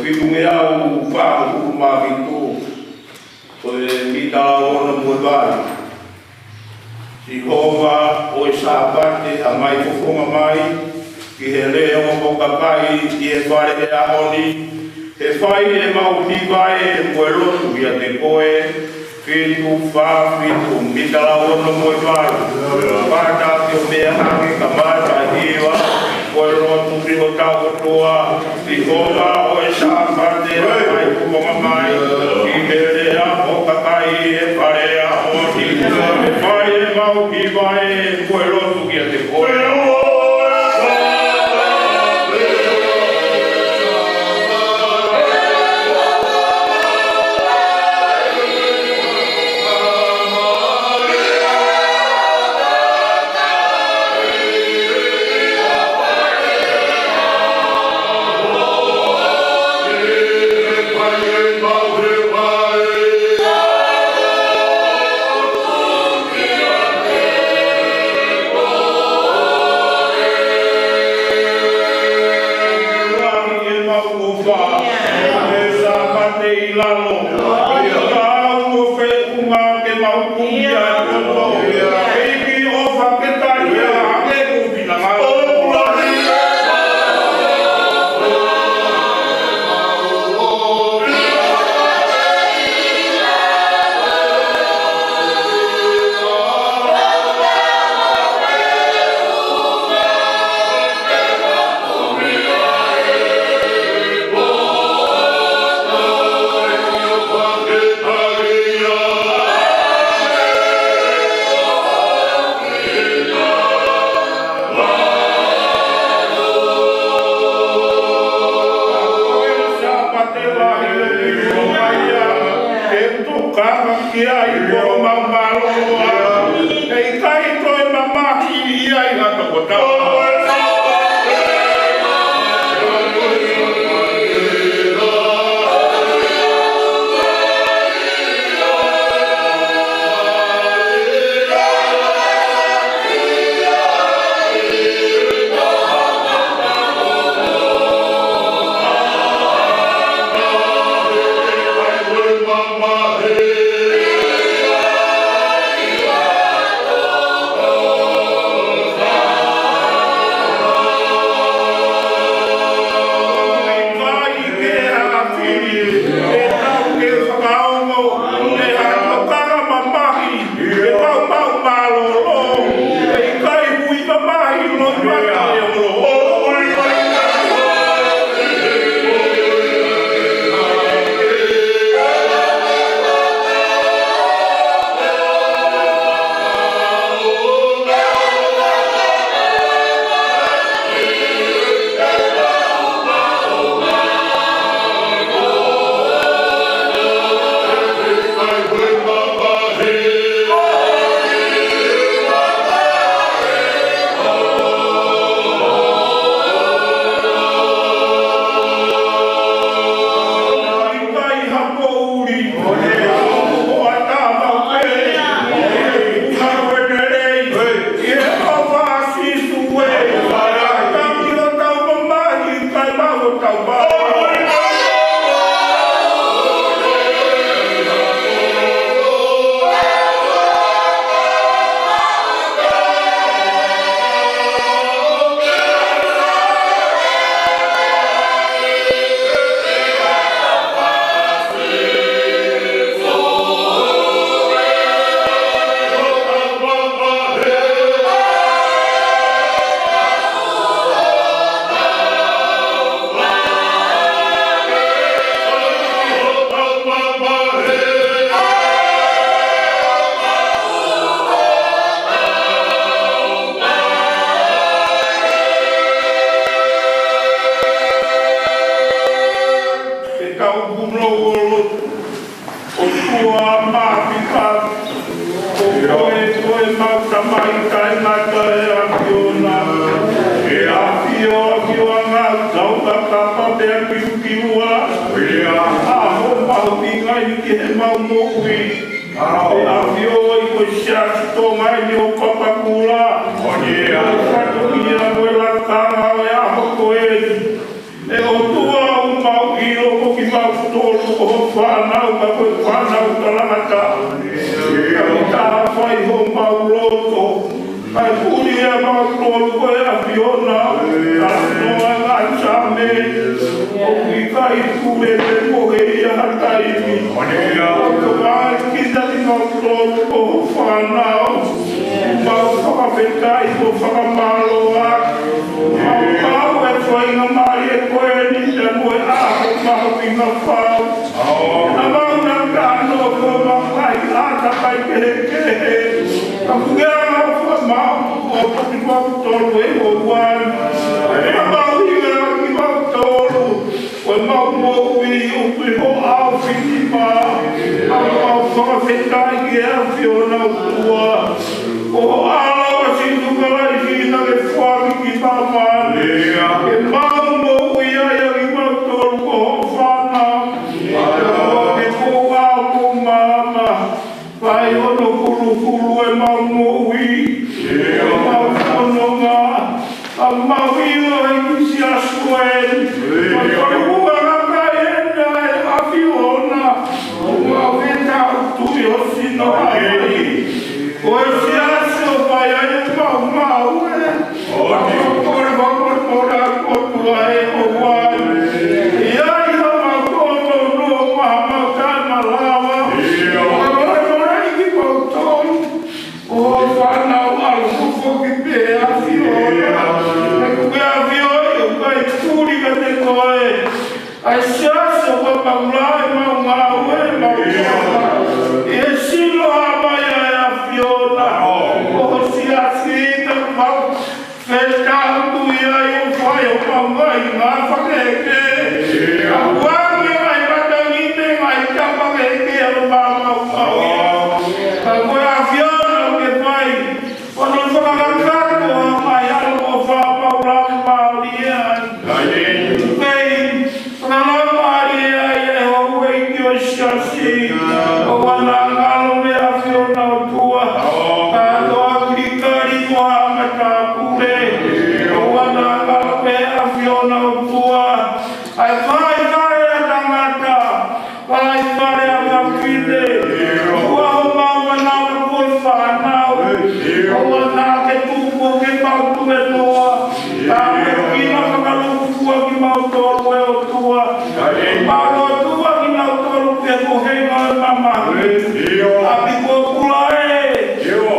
Fitumea fato kuma vitu o mita ona mubai Jehova o sabate a mai fofoma mai ki he leo o kakai ki e whare e ahoni he whai e mau ki vai e puelotu ia te koe fitu whawhitu mita ona mubai whaka te o mea hake ka mata hiwa puelotu piho tau toa Jehova o sabate a mai fofoma mai ki he leo o kakai e whare e ahoni he whai e mau ki vai e puelotu ia te koe i lalo. Kau mo fe unga ke mau kuia koto. Eiki o whaketaria ake kupina ngā. Kia i ko mamaloa, hei kai toi mamaki ia i hata kota. Maui no ai. Oi se aso pai ai mau mau e. Por ai o wai. Ia ia ma ko no ma ka na lava. Ora ki po ton. O fana wa ko ki pe a fiona. Pe a fiona vai turi ka te koe. Ai se o paulai mau e e silo abaya a fiona o si asita mau festa tu ia eu vai o paulai na fakeke a wangi mai batangite mai tapa ke o mau a fiona que vai quando fala mai algo fa paulai paulia o wanangalo me a fiona o tua ka toa krikari toa mata kure o wanangalo me a fiona o tua ai vai a tangata vai a kapite ua o maumana koi whanau o wanake tupo ke pautu e toa ka me kina kakaluku kua ki mautoro e o tua maro tua ki mautoro ke kohenga e mama api ko kula e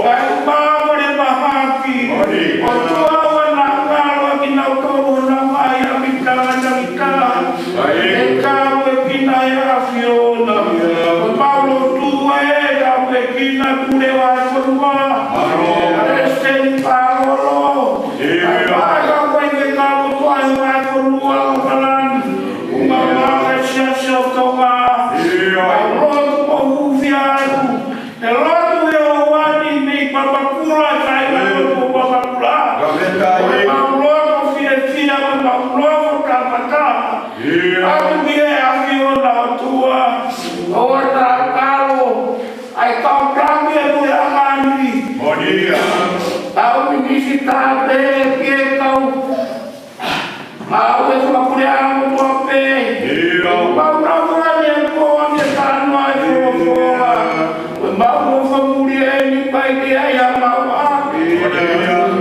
kai umamore mahaki o tua wana ngalo ki mautoro na mai api tanga kita e kao e kina e a fiona o paulo tua e kao e kina kure wa e korua este ni parolo ai waga koe ke kao tua e wa e korua o kalan umamaka siasio tonga ai roto po ufiaru e roto e o wani nei papakula kai roto po papakula e mauloto fia e mauloto kapata atu bie a fiona o tua o wata kalo ai kau kami e mui amani au minisi tabe kie kau au e whakapure ango tua pe mau raura ni e koa ni e tāno ai fuofoa mau whamuri e ni pai te ai a mau api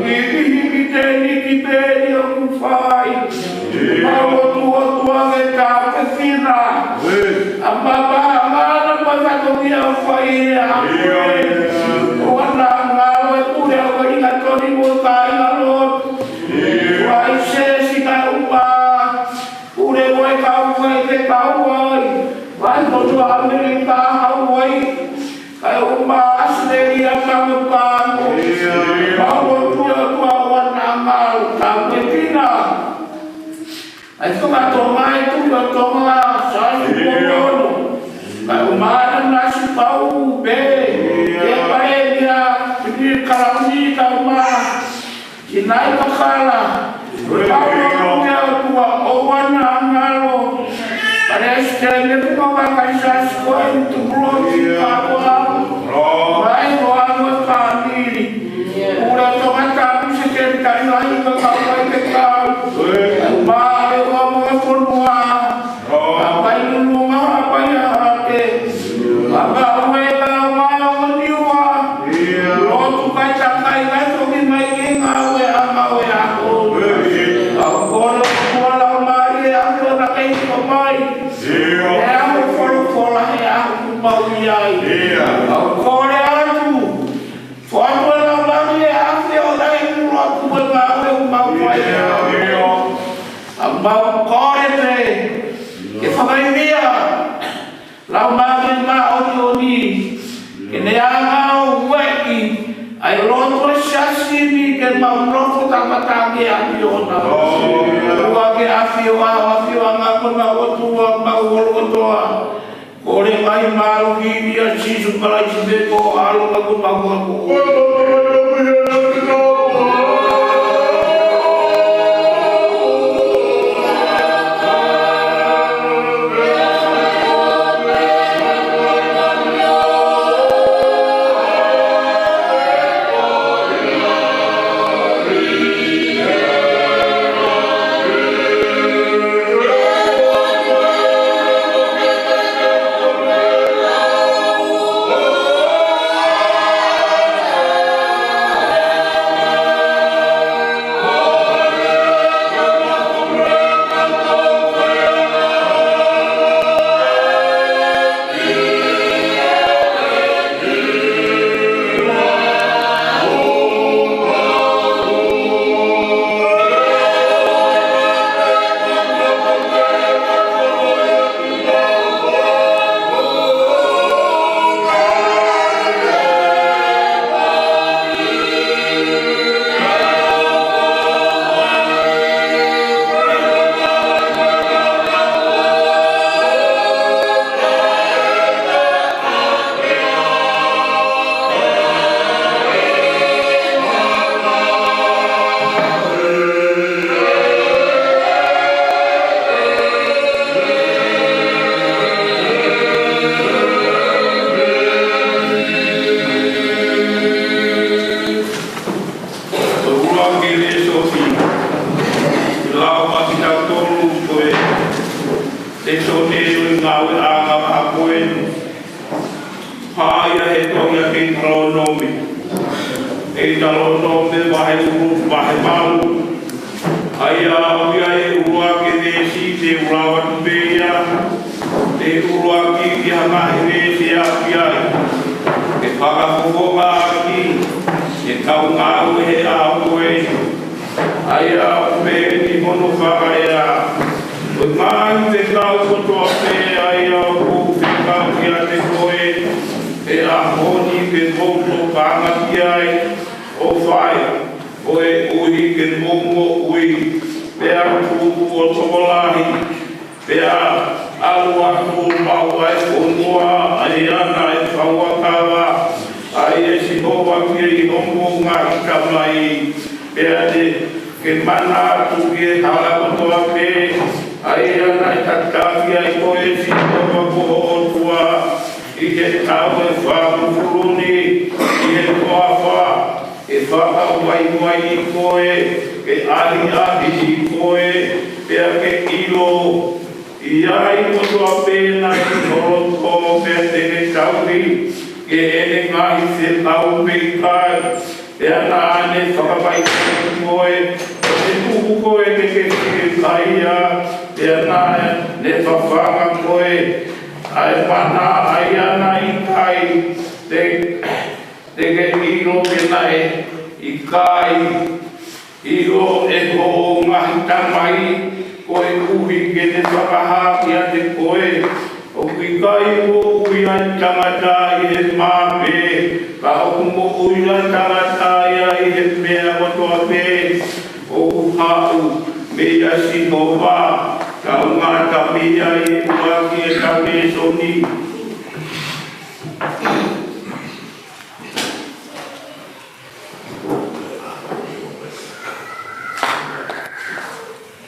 hiki te ni ki pēri o kuwhai mau o tua ke kāpe whina a papa ngana pai whatokia o whai e a o ana ngalo e pure o wari ka tori mo kai alot wai se si ka upa pure mo e ka upa e te ka uai vai mo tua Amerika hauai kai uma Australia ka mupano mau tua wana ngalo ka pepina ai whaka tongai tua tonga sai kumono kai umana nasi pau be ke paelia piti karami ka uma kinai pakala mau tua o wana ngalo parece que não vai caixar as coisas do bloco vai voar no família pura tomata se que cai lá e vai que cai vai eu amo a formua vai no lugar vai a que vai o niwa outro vai cair vai sobre mais quem a agora bola Maria agora quem vai é a fora é a pauliai agora atu fora la Maria a fiola e o outro vai o mau vai a mau corre que fala via la Maria ma oni que ne a o weki ai loto shasini ke mau loto tamatagi a fiona ua ke a fiona kona otua mau olotoa kore mai maru hini a sisu kalai sibeko alo kaku mau aku Haya he tonga ke talonomi. E talonomi wahe uru, wahe mau. Haya uia e urua ke nesi te urawa tupeia. Te urua ki ki hamahi nesi a piai. Ke whakakokonga aki. Ke kaunga ue he a ue. Haya upe ni mono whakaea. Oi mai te kau kotoa pe haya upu whikau ki a te koe. E a honi ke moto panga ki ai. O whai. Oe ui ke mongo ui. Pea kuku o tokolahi. Pea alua kuku maua e konua. Ai ana e whauakawa. Ai e si hoa ki e hongo ngā kamai. Pea te ke mana atu ki e hala kotoa pe. Ai ana e tataki ai koe si hoa koho o tua. I he tau e whaamufuruni. I he koa wha. E whaka wai I koe. Ke ahi I koe. Pea ke ilo. I ai kotoa pēna I toro pea tene tauri. Ke ene ngahi se tau pei kai. Pea nā ane whakapai koe. Te tuku koe ke kaia. Pea nā ne whawhanga koe. Ai mana ai ana I kai. Te ke ilo pena I kai. Ilo e ho ngahi tamai. Koe uhi ke te whakaha ki a te koe. O kui kai o ui ai tangata I he māpe. Ka oku mo ui ai tangata I he mea watoa pe. O hau me asi hova. Ka o ngata mea I ua ki e kaune soni.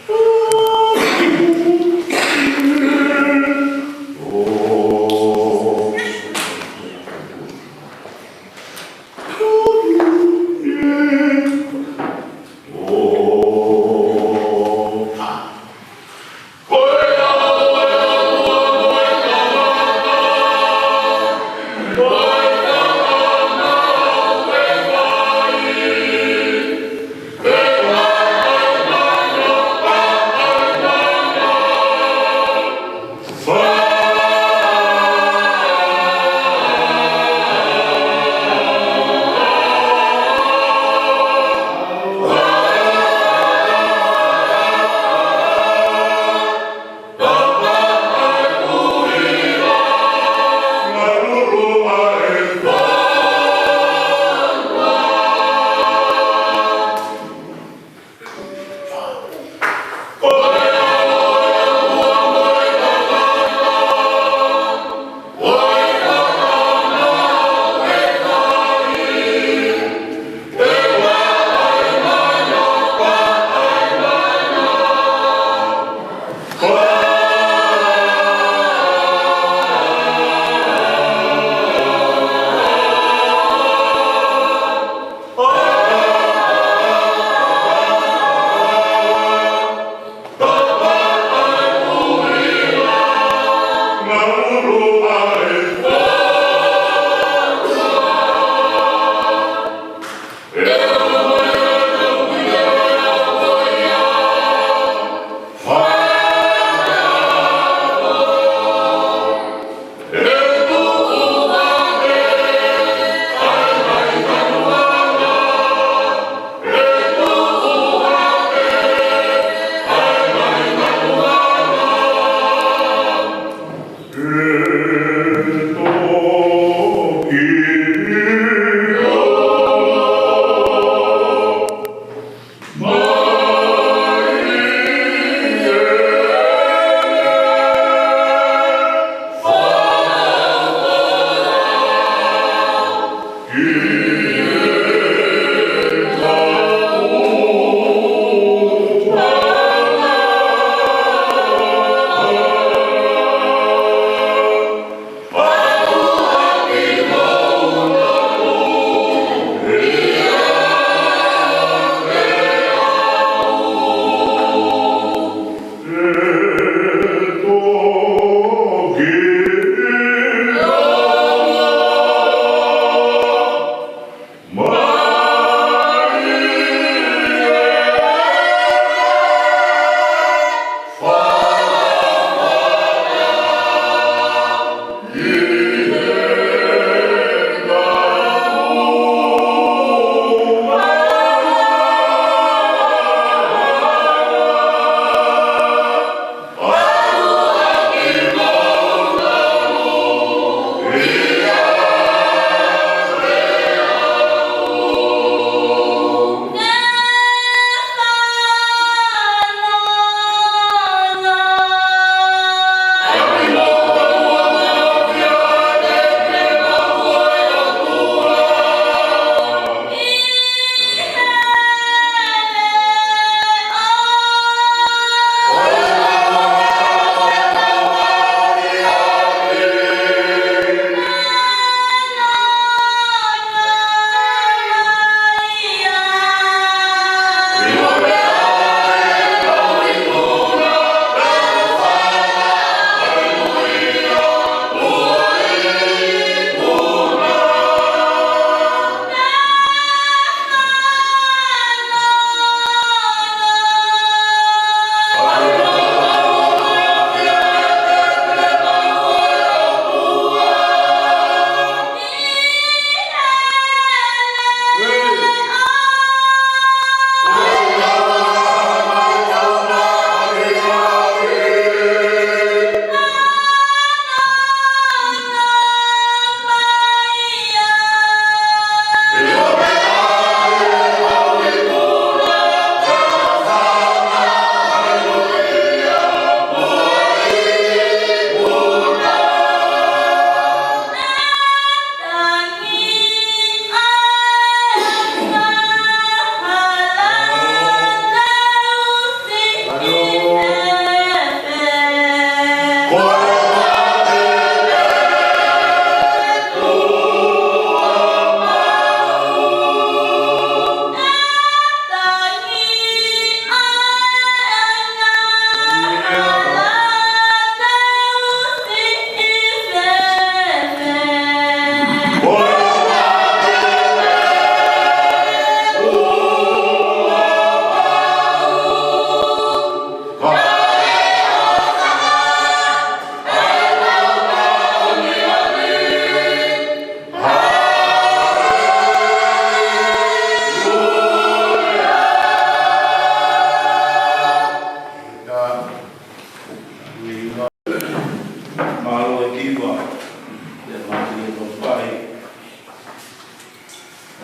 Oh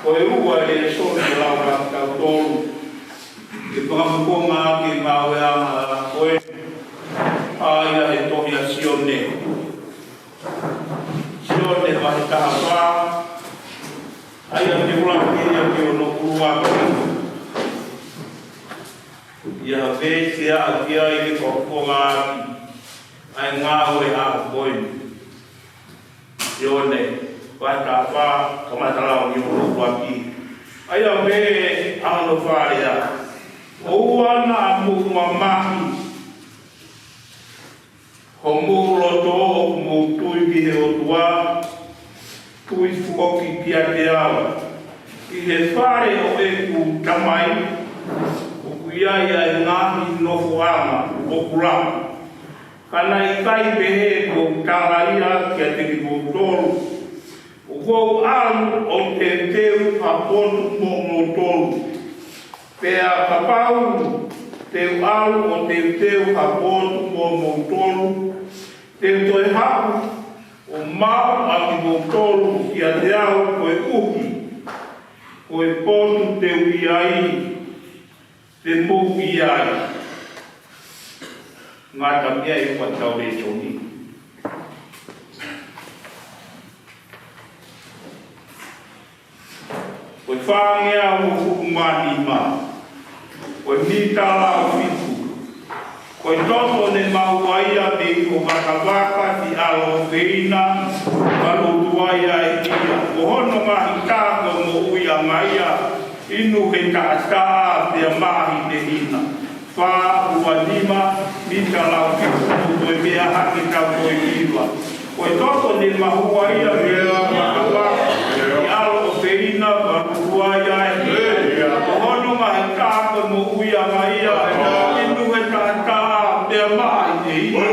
Ko e ua e so ni lau ka tau tolu. Ke pakamukonga ki mawe ama koe. Aia e tohia sione. Sione wahi taha wā. Aia te ulang kia ki ono kurua koe. Ia vese a kia i ke kokonga aki. Ai ngā ore a koe. Sione. Wata wha, kamatarao ni ono waki. Aia me ano wharea. O ana a mua mahi. Ho mūroto o mūtui ki he otua. Tui fuoki ki a te awa. Ki he whare o e ku tamai. O ku iai ai ngahi nofo ama, o kurama. Kana i kai pehe ko tāraia ki a te ki mūtoro. Kou alu o te teu hapotu mo motolu. Pea kapau, teu alu o te teu hapotu mo motolu. Teu toi hapu, o mau a ki motolu ki a te au koe uki. Koe potu teu iai, te mou iai. Ngata mea i whatau re toni. Koe whāngea o kukumani mā. Koe mitala o whiku. Koe toto ne mauaia me ko makawaka ti alo whina. Kalo tuaia e kia. Ko hono mahi tāko mo uia maia. Inu he tātaa te mahi te hina. Whā ua lima, mitala o whiku. Koe mea haki tau koe kiwa. Koe toto ne mauaia me ko makawaka. Ina wakuaya e hono mai kāko mo uia mai a inu e tātā te mai te ina.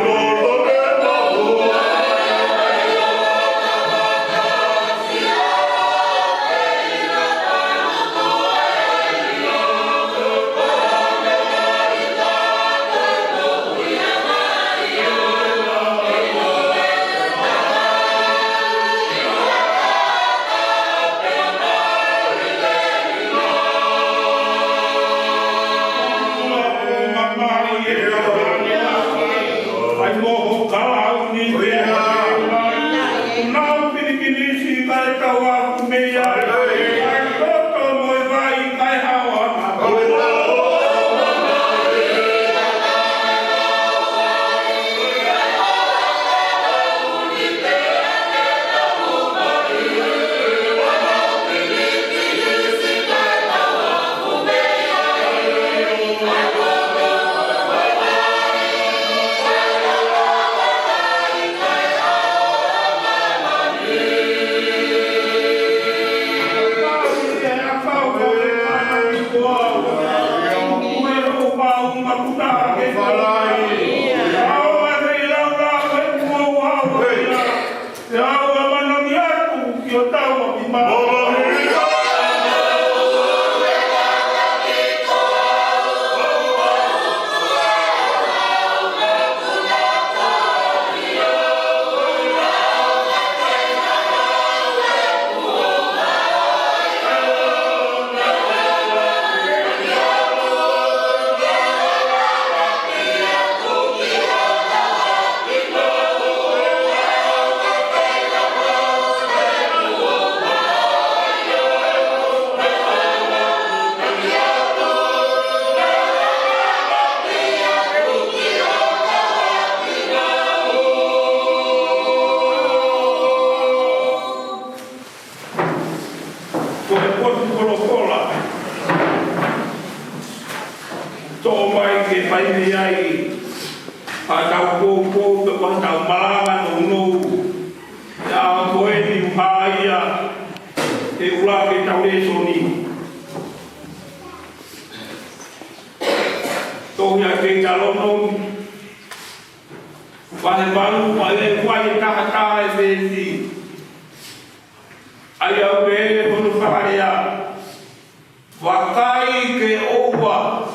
Wakai ke oua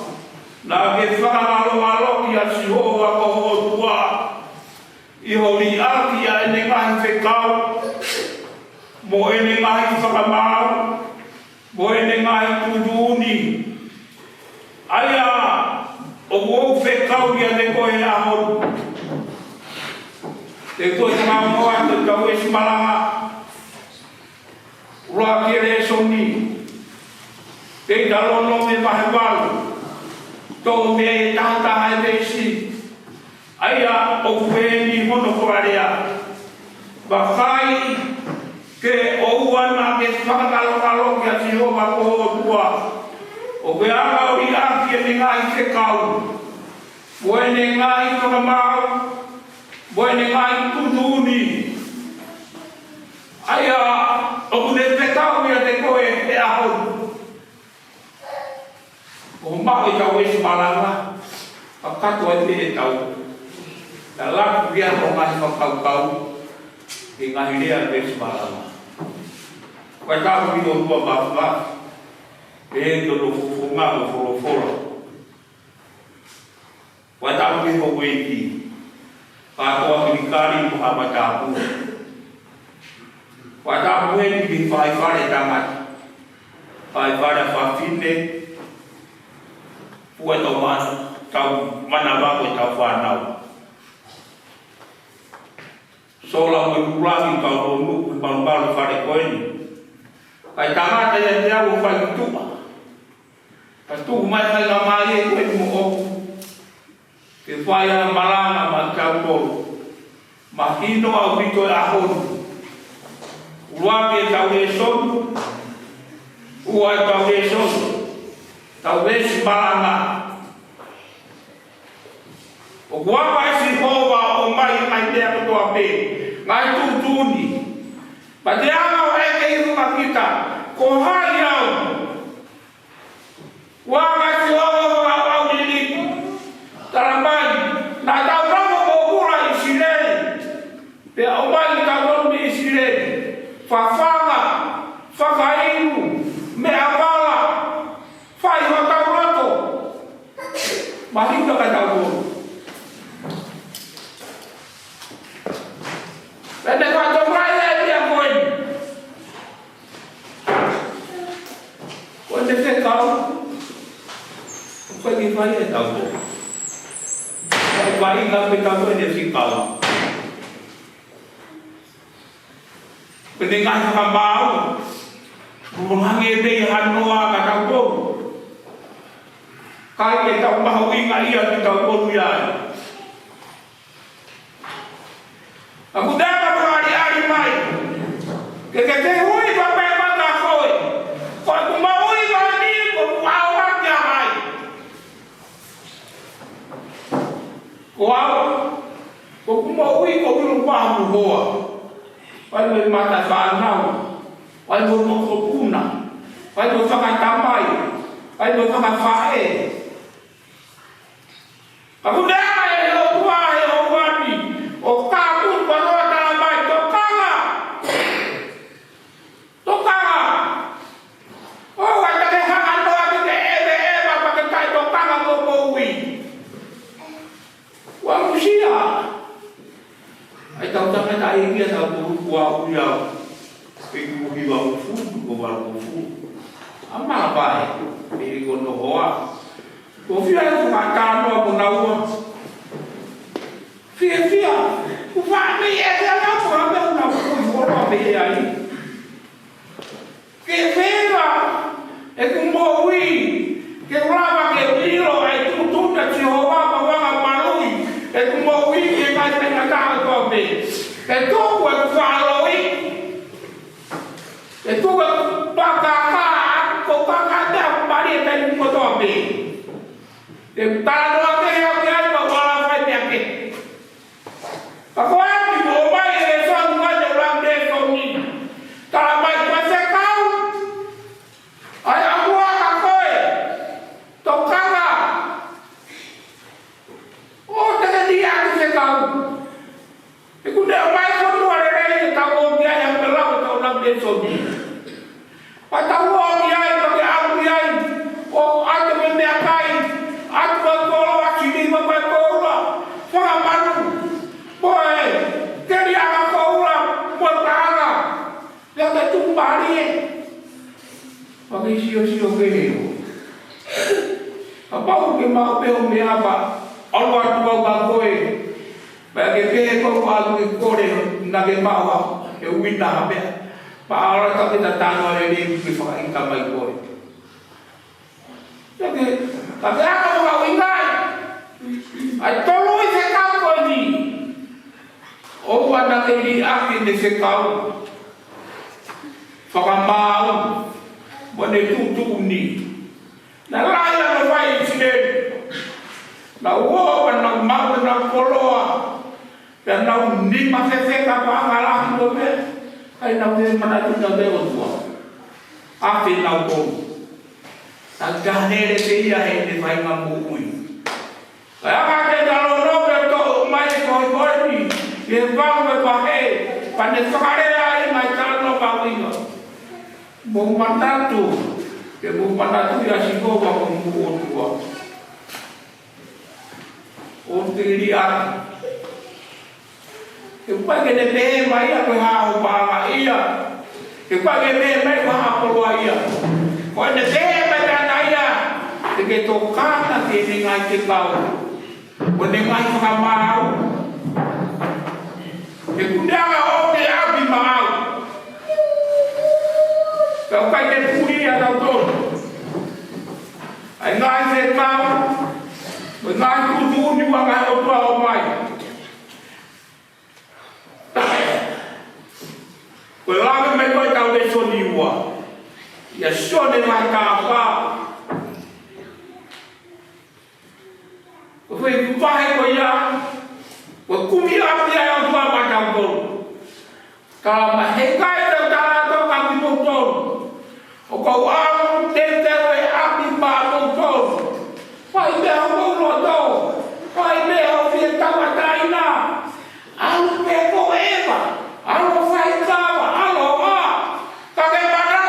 na ke whakamalo ki a sihoa ko o tua i hori aki a ene ngahi whekau mo ene ngahi whakamau Boe ngai tuduni. Aya o wo fe kauria de koe ahon. Te toi mamoa te tau esi malanga. Ura kere soni. Te talono me mahewalu. Tō me tata hai vesi. Aya o kueni mono koarea. Bakai ke ouana ke whakatalo ki a Jehova ko o tua. O ke aga o i aki e ngai ke kau. Boe ne ngai toka mau. Boe ne ngai tutuni. Aya o kune te tau ia te koe e ahon. O mau i tau esi malanga. Pakato e te e tau. Ta laku kia o ngai whakau. I ngahi rea te esi malanga. Koe tāku ki o tua mawha. E tono fufunga o wholofora. Koe tāku ki o weiki. Kātoa ki kari mo hama tāpu. Koe tāku e ki whai whare tangata. Whai whare whawhine. Pua tau mana. Tau mana wako tau whanau. Sola mo kurangi tau ronu ki manumaru whare koeni. Kai tangata ia te au whai kutupa. Ka tuku mai kai ka mai e koe mo oku. Ke whai a malanga ma tau tolu. Ma hino au pito e ahonu. Uruake e tau e sonu. Ua e tau e sonu. Tau esi malanga. O kuapa esi hova o mai mai te ako toa pe. Ngai tutuni. Ma te ama o eke i runga kita. Ko hai au. Waka si hova au niliku. Tarambai. Na tau ramo ko kura i sirene. Pe au mai tau ramo i sirene. Whawhanga. Whakainu. Me apala. Whai wa tau rato. Mahita ka tau ramo. Pwede kwa tomrai e pia koe. Koe te kau. Koe ki whai e tau ko. Koe whai ka pe tau koe ne si kau. Pwede ngai whakamau. Ruhangi e pei hanoa ka tau ko. Kai e tau mahu inga ia ki tau ko iai. Aku dapat hari-hari mai. Kekeke hui papai mata koi. Koi kumaui kani ko awak ya mai. Ko kumaui ko belum paham hoa. Pai mo mata fanau. Pai mo ko kuna. Pai mo saka tamai. Pai mo saka fae. Aku dapat ya tua ya wani. O kapu pano talamai tokanga. Tokanga. Oh, ada ke hangan to aku ke ebe pakai kai tokanga ko mowi. Wa musia. Ai tau tanga kai dia tau tu wa uya. Pingu hiwa fu ko wa fu. Ama bai. Iri ko no hoa. Ko fia ko mata no ko na wa. Fia. Vai me é na prova na forma bem aí. Que venga é com moui que lava que viro aí tudo que Jehová para marui é com moui que vai pegar a tua vez. É tudo o que falo aí. É tudo para cá com cada maria tem com tua vez. Tá no que é para lá vai ter aqui. Ako ay mo may reson nga de lang de koni. Tarabay pa sa kau. Ay ako ako eh. Tokanga. Oh, taga dia ako sa kau. Iku de may ko no are tao dia yang berlaku tao lang de soni. Patawo dia ito ke ako dia. O ato me akai. Ato ko lo akili mo pa ko. Pangamaru. Boy, queria a coura botada. Já tá tudo marinho. Pakai sio ke heo. Apa ke mau pe o me apa? Alwa tu ba koe. Ba ke pe ko ba ke kore na ke mau e wina be. Pa ara ta ke tano le ni ke fa in ka mai koe. Jadi tapi apa mau ingai? Ai tolo i se ka ko ni. O wa na ke ni aki de se ka. Fakamau Bone tu ni. Na raya no vai sine. Na wo na mau na koloa. Ya na ni ma fe ka pa ngala ko me. Ai na me mana tu na de o tua. A fe na ko. Ta gane de te ia he de vai ma mu ui. Ai ka te da lo no pe to mai ko ni. Ye va me pa he. Pa ne sakare ai mai ta no pa ui. Bom matatu, que bom matatu ya siko ba bom tua. O tirian. Que pague de be mai a ha o pa ia. Que pague de mai ha ko ia. Ko de be mai na ia. Que tocata que ni ngai te pau. Ko ni ngai ka mau. Que kundanga o te abi mau. Kau kai ke puri atau ton. Ai ngai se tau. Ngai ku tu ni wa ngai o tua o mai. Ko la me ko tau de so ni wa. Ya so de mai ka pa. Ko foi ku pai ko ya. Ko ku mi a pia o tua pa tau ton. Ka ma he kai tau ta to ka ki mo ton. O kau au te e api pa ton. Pai me au lo to. Pai me au fi tawa taina. Au pe ko eva. Au fai tawa, au ma. Ka ke mana?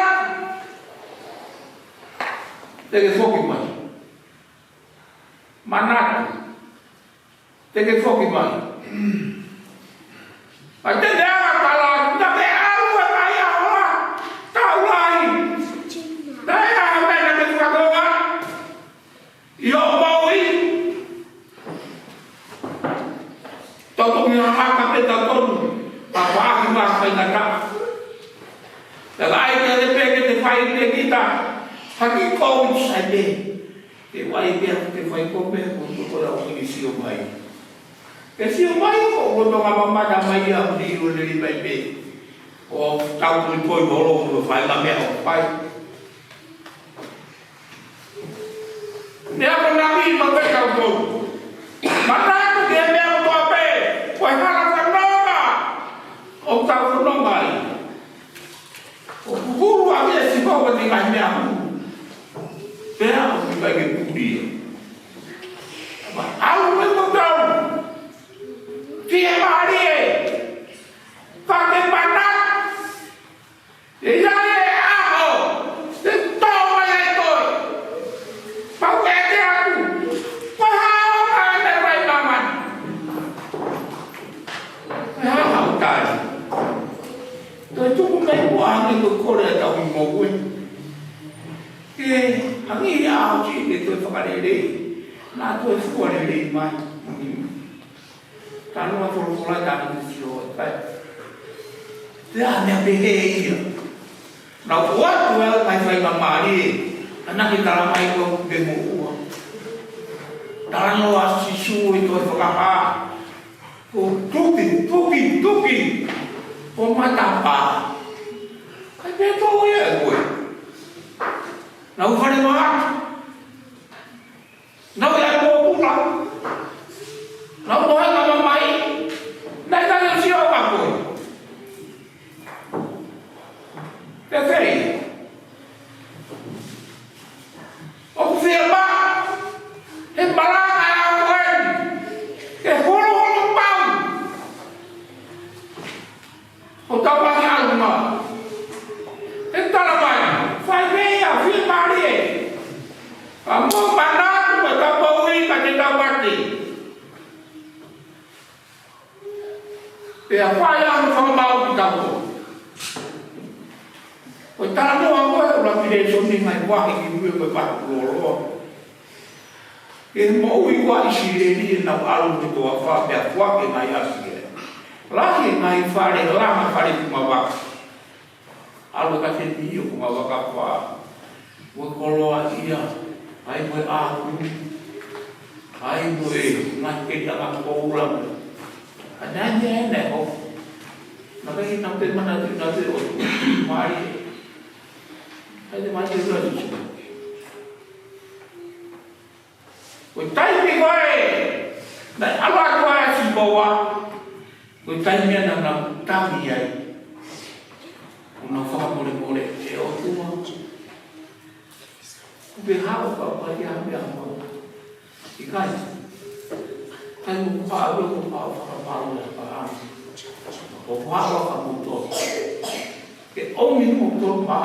Te ke foki mai. Mana? Te ke foki mai. Ai te dea kala ta pe au ai au. Tau lai. Yo baui Toto ni haka pe taton Papa aki ma fai na ka Daga ai te pe ke te fai te kita Haki kou sai Te wai pe te fai ko pe Ko la o ni sio mai Ke sio mai ko to ka mama da mai a ni ro le mai pe O tau ni koi bolo ko fai la me o fai Dia menangi mereka pun. Mana tu dia yang tua pe? Kau harap kenapa? Oh tahu kenapa? Oh guru aja sih kau ketinggalan aku. Dia aku bagi budi. Aku memang tahu. Dia mari. Pakai mana? Dia Ang ito ko rin tawin mo ko ang iya si ito pakalili na ito pakalili man kalau mapulpula dami siyo dami ang behavior na what well may mamali anak kita lamay ko bemuwa taranyo si su ito pakaka tuki pumatapa Beto ya gue. Nau kare mak. Nau ya mau pulang. Nau mau ngomong mai. Nai tanya siapa gue. Kefei. Oh firma. Barang ayam gue. Hulu pau. Oh tak pakai alma. Entah apa, fai bea, firma dia. Kamu mana tu, kamu ini kan tidak berarti. Dia fai yang kau mau kita tu. Entah tu aku orang pide so ni ngai wa ki mu ko pa lo e mo i wa si le ni na alu ni to fa pe wa ke ngai asi la ki ngai fa le la ma fa le ma wa alu ka te ni ko ma wa ka fa wo ko lo ia ai mo a ai mo e na ke ta ma ko la ada ni ne ko na kai na te mana te na te o mai ai mai te lo ni o tai mi vai na ala ko ai si boa o tai mi na na ta mi ai una fa mole mole e o tu ma be ha o pa ya me amo i kai kai mo pa o pa pa o pa o mo to ke o mi mo to pa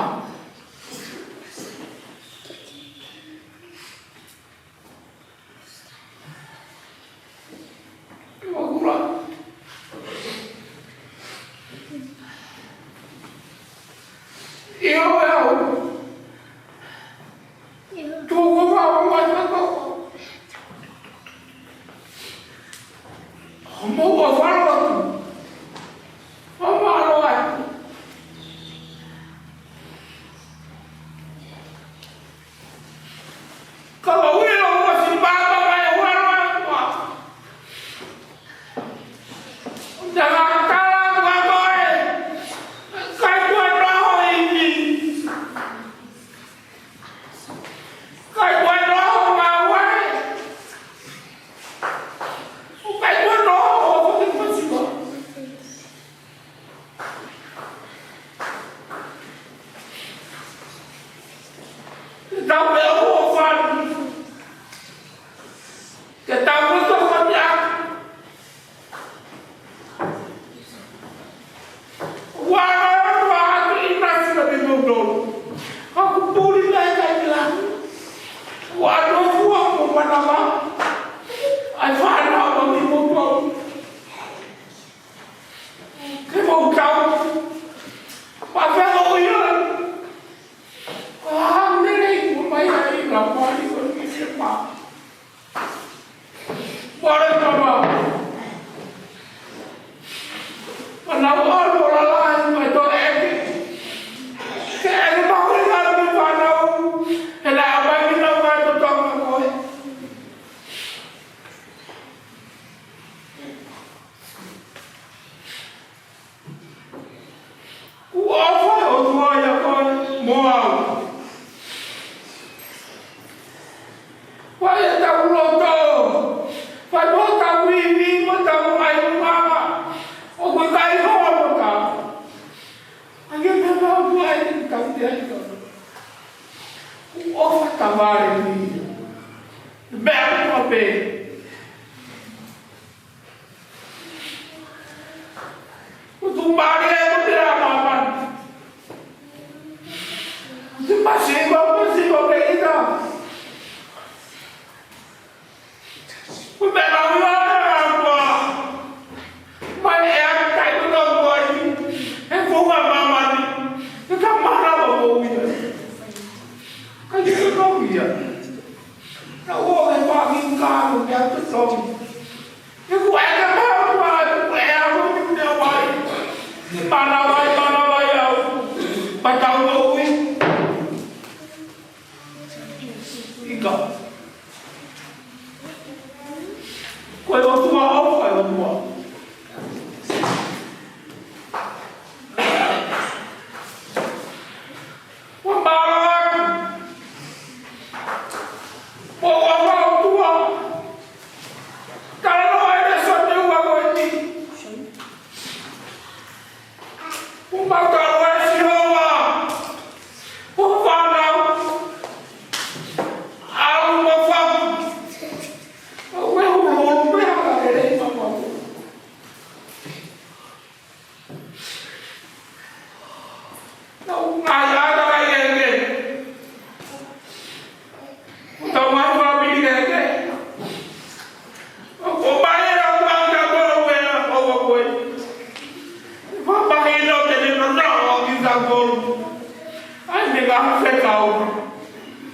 ngā whekau,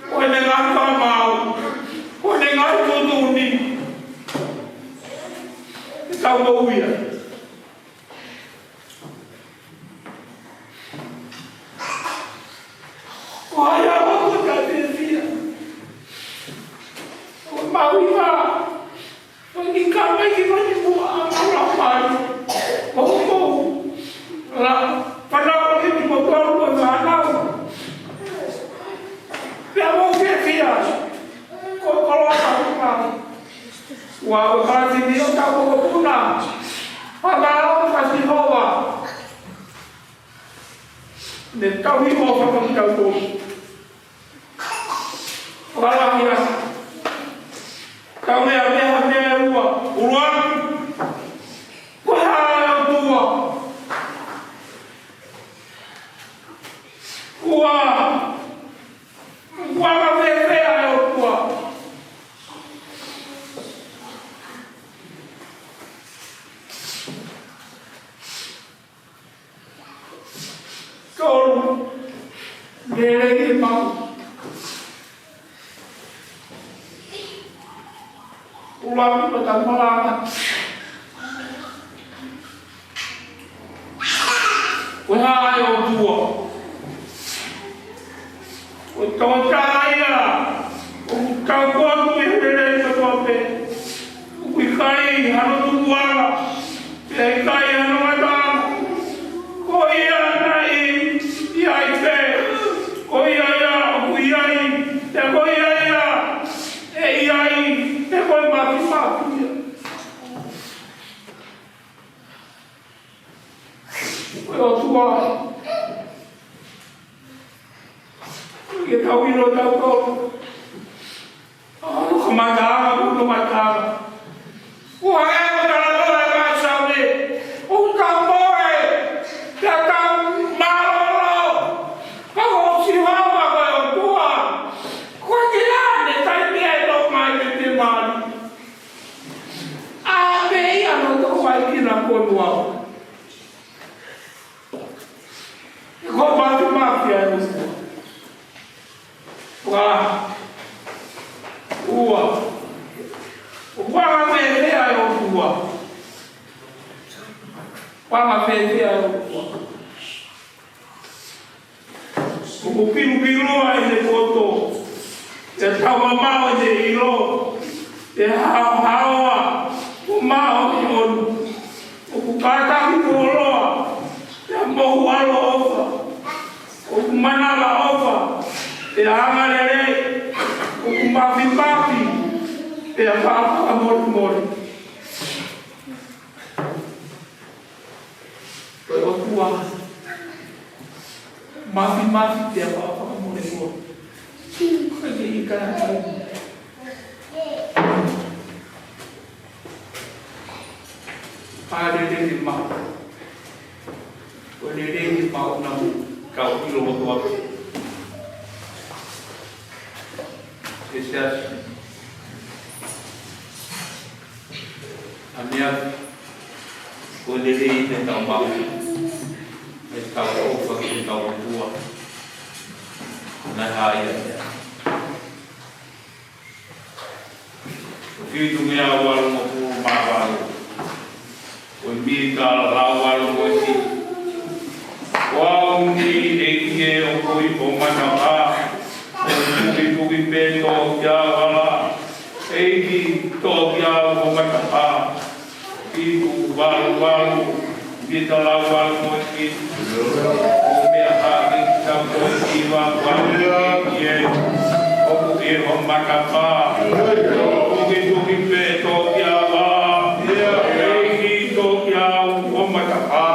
koe ne ngā whamau, koe ne ngā tūtuni. E tau mauia. Koe a wako ka te whia. Koe maui wā. Koe ki ka mai ki mani mua a maura whāi. Koe kou. Rā, whanau ki ni mo tōru koe whanau. Pea mō ke whia. Koe koloa ka whanau. Wā o kāti ni o tau o puna. Whanau ka si hoa. Ne tau hi mo whakam tau tōru. Wala hia. Kau mea mea ua. Urua. Koe hae o tua. Ua. Wala mea o tua. Tolu. Nere i mau. Ulang pada malam. Wahai orang tua, orang kaya, orang kuat tu dari sesuatu, orang kaya harus tua, orang kaya harus ada, koi ada ini, dia itu, koi ada, koi ada, koi ada, ini, koi mati mati. Kau tua, kita tahu ini tahu kau, aku kemana, aku kemana, wahai orang macam ni, orang boy, datang malu, kau siapa kau tua, kau tidak ni tapi itu macam ni malu, apa yang kau buat kita kau tua. Kau baru mafia itu semua. Wah, wah mele ayo tua. Wah mele ayo tua. O piru aí de foto, de tava mal de ilo, de hawa, o mal de ono, o kata que coloa, de mohualo. O mana la ofa, e amarele, o mafi, e a papa amor. Foi o tua. Mafi, e a papa amor. Foi cara. Padre de mal. O de mal não. Kau kilo tua, esses a minha poderia tentar mal, estar opa que kau tua na raia. O filho meu avô não pagava, o mica lá o moço. Wau ni eke o koi o manaka, o tuki pe to kia wala, eiki to kia o manaka, iku walu, kita lawan moiki, o mea haki ta moiki wa walu kie, o kuki o manaka, o tuki pe to kia wala, eiki to kia o manaka.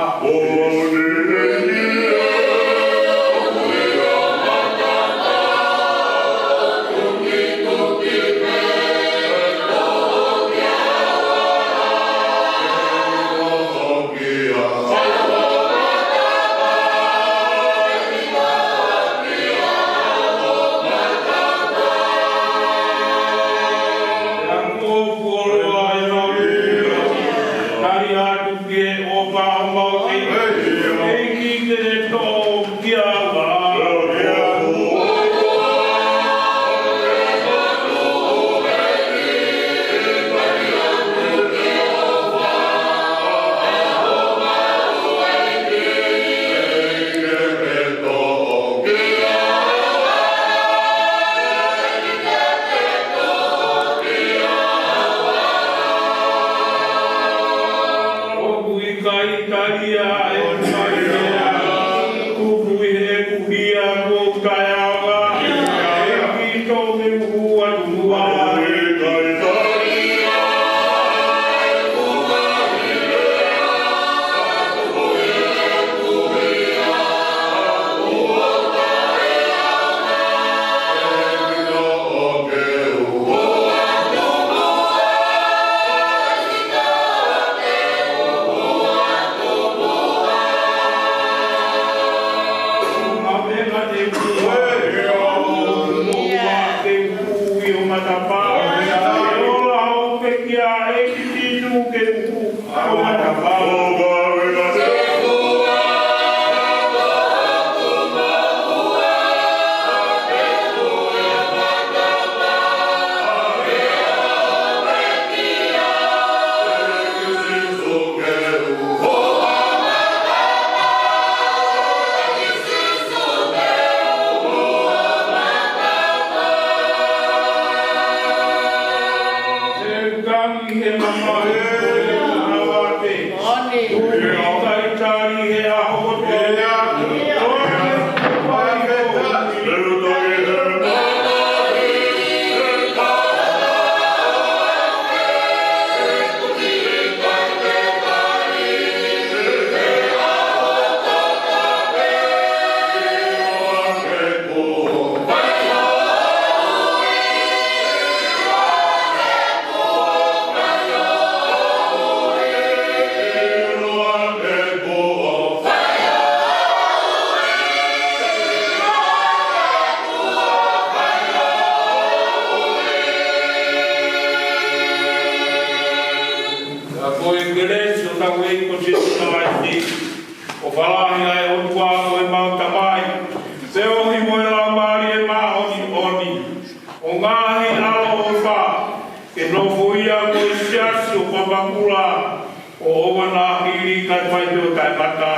pakula o wana hiri ka whai teo kai mata